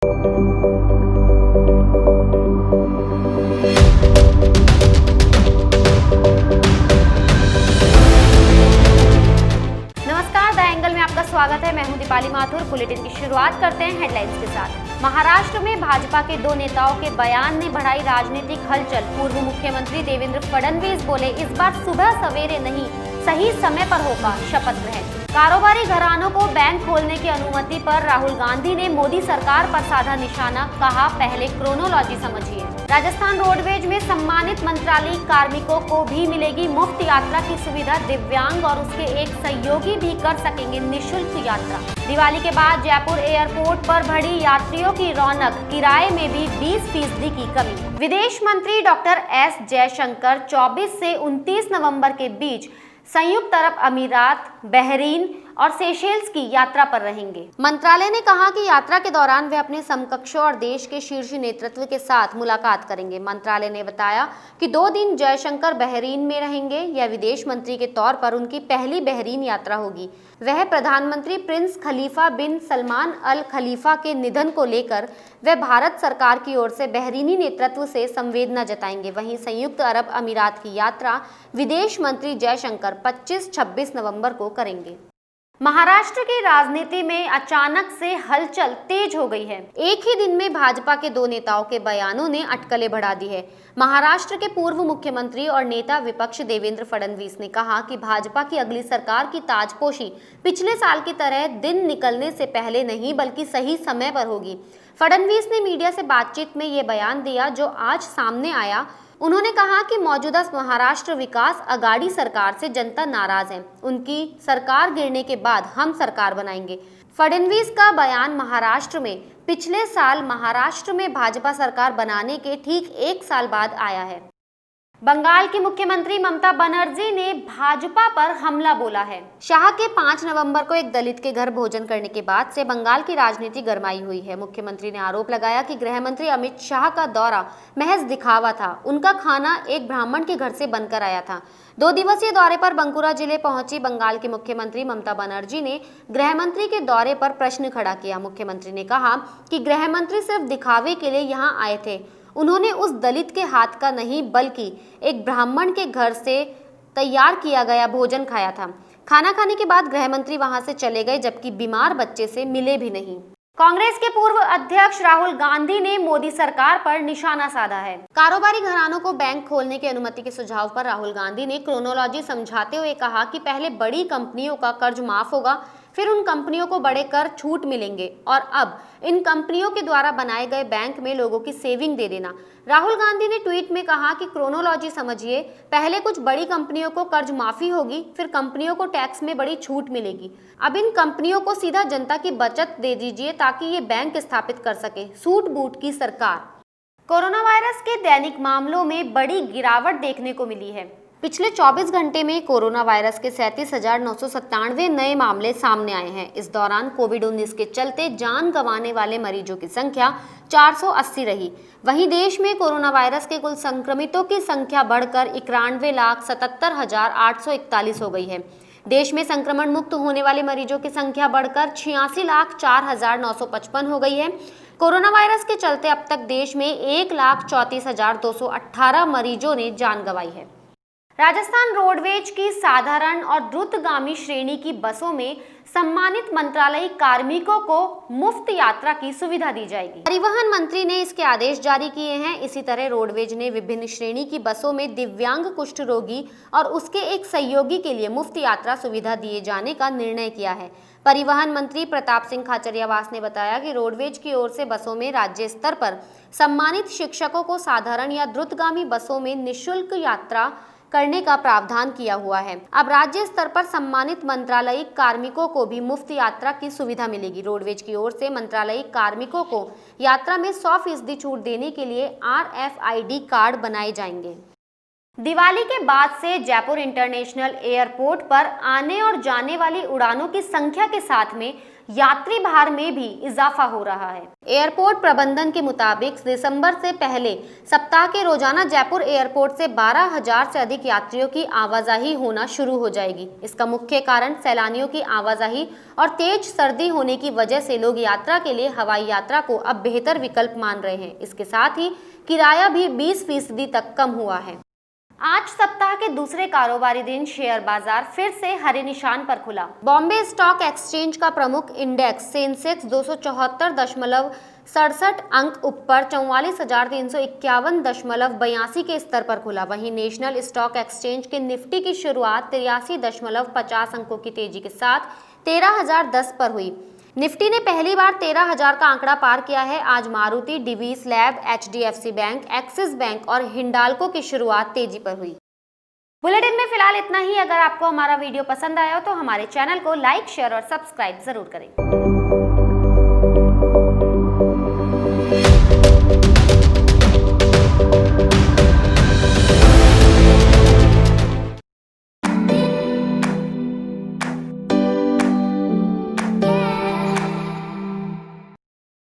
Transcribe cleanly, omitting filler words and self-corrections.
नमस्कार, the angle में आपका स्वागत है। मैं हूं दीपाली माथुर। बुलेटिन की शुरुआत करते हैं हेडलाइंस के साथ। महाराष्ट्र में भाजपा के दो नेताओं के बयान ने बढ़ाई राजनीतिक हलचल। पूर्व मुख्यमंत्री देवेंद्र फडणवीस बोले, इस बार सुबह सवेरे नहीं, सही समय पर होगा शपथ ग्रहण। कारोबारी घरानों को बैंक खोलने की अनुमति पर राहुल गांधी ने मोदी सरकार पर साधा निशाना, कहा पहले क्रोनोलॉजी समझिए। राजस्थान रोडवेज में सम्मानित मंत्रालयिक कार्मिकों को भी मिलेगी मुफ्त यात्रा की सुविधा। दिव्यांग और उसके एक सहयोगी भी कर सकेंगे निःशुल्क यात्रा। दिवाली के बाद जयपुर एयरपोर्ट पर बढ़ी यात्रियों की रौनक, किराए में भी 20% की कमी। विदेश मंत्री डॉक्टर एस जयशंकर 24 से 29 नवंबर के बीच संयुक्त अरब अमीरात, बहरीन और सेशेल्स की यात्रा पर रहेंगे। मंत्रालय ने कहा कि यात्रा के दौरान वे अपने समकक्षों और देश के शीर्ष नेतृत्व के साथ मुलाकात करेंगे। मंत्रालय ने बताया कि 2 दिन जयशंकर बहरीन में रहेंगे। यह विदेश मंत्री के तौर पर उनकी पहली बहरीन यात्रा होगी। वह प्रधानमंत्री प्रिंस खलीफा बिन सलमान अल खलीफा के निधन को लेकर वे भारत सरकार की ओर से बहरीनी नेतृत्व से संवेदना जताएंगे। वहीं संयुक्त अरब अमीरात की यात्रा विदेश मंत्री जयशंकर 25-26 नवंबर को करेंगे। महाराष्ट्र की राजनीति में अचानक से हलचल तेज हो गई है। एक ही दिन में भाजपा के दो नेताओं के बयानों ने अटकलें बढ़ा दी है। महाराष्ट्र के पूर्व मुख्यमंत्री और नेता विपक्ष देवेंद्र फडणवीस ने कहा कि भाजपा की अगली सरकार की ताजपोशी पिछले साल की तरह दिन निकलने से पहले नहीं, बल्कि सही समय पर होगी। फडणवीस ने मीडिया से बातचीत में ये बयान दिया जो आज सामने आया। उन्होंने कहा कि मौजूदा महाराष्ट्र विकास अघाड़ी सरकार से जनता नाराज है। उनकी सरकार गिरने के बाद हम सरकार बनाएंगे। फडणवीस का बयान महाराष्ट्र में पिछले साल महाराष्ट्र में भाजपा सरकार बनाने के ठीक 1 साल बाद आया है। बंगाल की मुख्यमंत्री ममता बनर्जी ने भाजपा पर हमला बोला है। शाह के 5 नवंबर को एक दलित के घर भोजन करने के बाद से बंगाल की राजनीति गरमाई हुई है। मुख्यमंत्री ने आरोप लगाया कि गृह मंत्री अमित शाह का दौरा महज दिखावा था। उनका खाना एक ब्राह्मण के घर से बनकर आया था। 2 दिवसीय दौरे पर बंकुरा जिले पहुंची बंगाल की मुख्यमंत्री ममता बनर्जी ने गृह मंत्री के दौरे पर प्रश्न खड़ा किया। मुख्यमंत्री ने कहा कि गृह मंत्री सिर्फ दिखावे के लिए यहाँ आए थे। उन्होंने उस दलित के हाथ का नहीं, बल्कि एक ब्राह्मण के घर से तैयार किया गया भोजन खाया था। खाना खाने के बाद गृह मंत्री वहां से चले गए, जबकि बीमार बच्चे से मिले भी नहीं। कांग्रेस के पूर्व अध्यक्ष राहुल गांधी ने मोदी सरकार पर निशाना साधा है। कारोबारी घरानों को बैंक खोलने की अनुमति के सुझाव पर राहुल गांधी ने क्रोनोलॉजी समझाते हुए कहा कि पहले बड़ी कंपनियों का कर्ज माफ होगा, फिर उन कंपनियों को बड़े कर छूट मिलेंगे और अब इन कंपनियों के द्वारा बनाए गए बैंक में लोगों की सेविंग दे देना। राहुल गांधी ने ट्वीट में कहा कि क्रोनोलॉजी समझिए, पहले कुछ बड़ी कंपनियों को कर्ज माफी होगी, फिर कंपनियों को टैक्स में बड़ी छूट मिलेगी। अब इन कंपनियों को सीधा जनता की बचत दे दीजिए ताकि ये बैंक स्थापित कर सके। सूट बूट की सरकार। कोरोना वायरस के दैनिक मामलों में बड़ी गिरावट देखने को मिली है। पिछले 24 घंटे में कोरोना वायरस के 37,997 नए मामले सामने आए हैं। इस दौरान कोविड-19 के चलते जान गंवाने वाले मरीजों की संख्या 480 रही। वहीं देश में कोरोना वायरस के कुल संक्रमितों की संख्या बढ़कर 91,77,841 हो गई है। देश में संक्रमण मुक्त होने वाले मरीजों की संख्या बढ़कर 86,04,955 हो गई है। कोरोना वायरस के चलते अब तक देश में 1,34,218 मरीजों ने जान गंवाई है। राजस्थान रोडवेज की साधारण और द्रुतगामी श्रेणी की बसों में सम्मानित मंत्रालयिक कार्मिकों को मुफ्त यात्रा की सुविधा दी जाएगी। परिवहन मंत्री ने इसके आदेश जारी किए हैं। इसी तरह रोडवेज ने विभिन्न श्रेणी की बसों में दिव्यांग, कुष्ठ रोगी और उसके एक सहयोगी के लिए मुफ्त यात्रा सुविधा दिए जाने का निर्णय किया है। परिवहन मंत्री प्रताप सिंह खाचरियावास ने बताया कि रोडवेज की ओर से बसों में राज्य स्तर पर सम्मानित शिक्षकों को साधारण या द्रुतगामी बसों में निःशुल्क यात्रा करने का प्रावधान किया हुआ है। अब राज्य स्तर पर सम्मानित मंत्रालयिक कार्मिकों को भी मुफ्त यात्रा की सुविधा मिलेगी। रोडवेज की ओर से मंत्रालयिक कार्मिकों को यात्रा में 100% छूट देने के लिए RFID कार्ड बनाए जाएंगे। दिवाली के बाद से जयपुर इंटरनेशनल एयरपोर्ट पर आने और जाने वाली उड़ानों की संख्या के साथ में यात्री भार में भी इजाफा हो रहा है। एयरपोर्ट प्रबंधन के मुताबिक दिसंबर से पहले सप्ताह के रोजाना जयपुर एयरपोर्ट से 12,000 से अधिक यात्रियों की आवाजाही होना शुरू हो जाएगी। इसका मुख्य कारण सैलानियों की आवाजाही और तेज सर्दी होने की वजह से लोग यात्रा के लिए हवाई यात्रा को अब बेहतर विकल्प मान रहे हैं। इसके साथ ही किराया भी 20% तक कम हुआ है। आज सप्ताह के दूसरे कारोबारी दिन शेयर बाजार फिर से हरे निशान पर खुला। बॉम्बे स्टॉक एक्सचेंज का प्रमुख इंडेक्स सेंसेक्स 274.67 अंक ऊपर 44,351.82 के स्तर पर खुला। वहीं नेशनल स्टॉक एक्सचेंज के निफ्टी की शुरुआत 83.50 अंकों की तेजी के साथ 13,010 पर हुई। निफ्टी ने पहली बार 13,000 का आंकड़ा पार किया है। आज Maruti, Divi's lab, HDFC bank, Axis bank और हिंडाल्को की शुरुआत तेजी पर हुई। बुलेटिन में फिलहाल इतना ही। अगर आपको हमारा वीडियो पसंद आया हो तो हमारे चैनल को लाइक, शेयर और सब्सक्राइब जरूर करें।